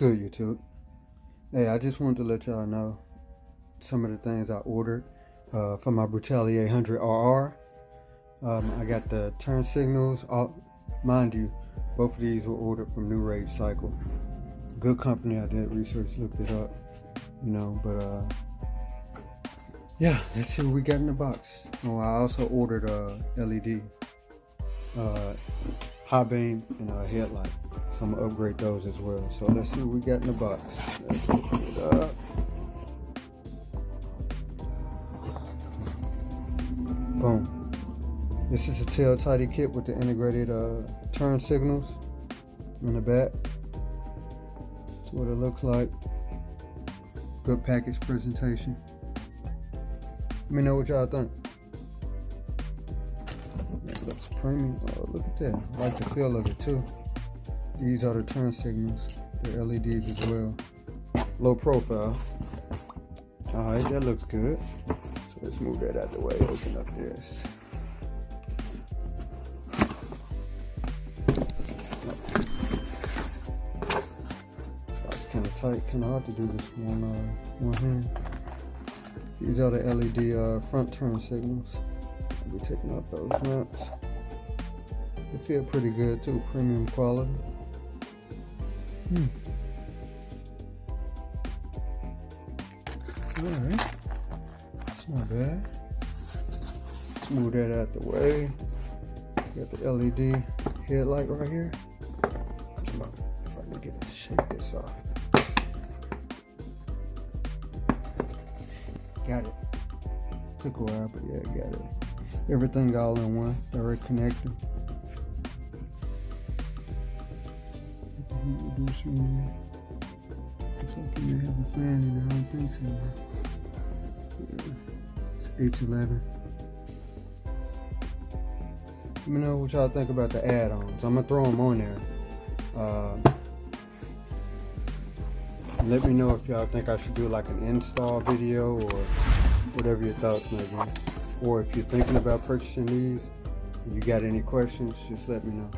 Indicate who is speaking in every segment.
Speaker 1: good, YouTube? Hey, I just wanted to let y'all know some of the things I ordered for my Brutale 800Rr. I got the turn signals. Mind you, both of these were ordered from New Rage Cycle. Good company. I did research, looked it up, but yeah, let's see what we got in the box. Oh, I also ordered a LED high beam and a headlight, so I'm gonna upgrade those as well. So let's see what we got in the box. Let's open it up. Boom. This is a taily-tidy kit with the integrated turn signals in the back. That's what it looks like. Good package presentation. Let me know what y'all think. It looks premium. Oh, look at that. I like the feel of it too. These are the turn signals. They're LEDs as well. Low profile. Alright, that looks good. So let's move that out of the way. Open up this. It's kind of tight. Kind of hard to do this one hand. These are the LED front turn signals. I'll be taking off those nuts. They feel pretty good too, premium quality. Alright, it's not bad. Let's move that out the way. Got the LED headlight right here. Come on, if I can get it to shake this off. Got it. Took a while, but yeah, got it. Everything all in one. Direct connector. Get the heat reducer in there. Looks like you may have a fan in there. I don't think so. Yeah. It's H11. Let me know what y'all think about the add-ons. I'm gonna throw them on there. Let me know if y'all think I should do like an install video or whatever your thoughts may be. Or if you're thinking about purchasing these, if you got any questions, just let me know.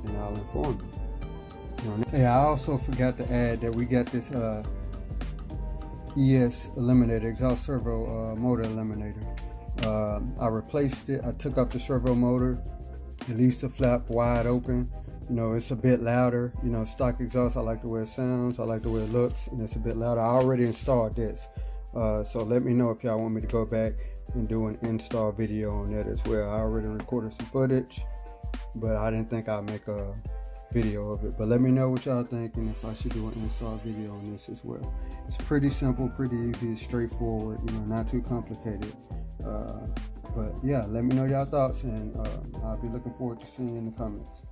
Speaker 1: And I'll inform you. Hey, I also forgot to add that we got this ES Eliminator, exhaust servo motor eliminator. I replaced it. I took off the servo motor. It leaves the flap wide open. It's a bit louder. Stock exhaust, I like the way it sounds, I like the way it looks, and it's a bit louder. I already installed this. So let me know if y'all want me to go back and do an install video on that as well. I already recorded some footage, but I didn't think I'd make a video of it. But let me know what y'all think and if I should do an install video on this as well. It's pretty simple, pretty easy, it's straightforward, not too complicated. But yeah, let me know y'all thoughts, and I'll be looking forward to seeing you in the comments.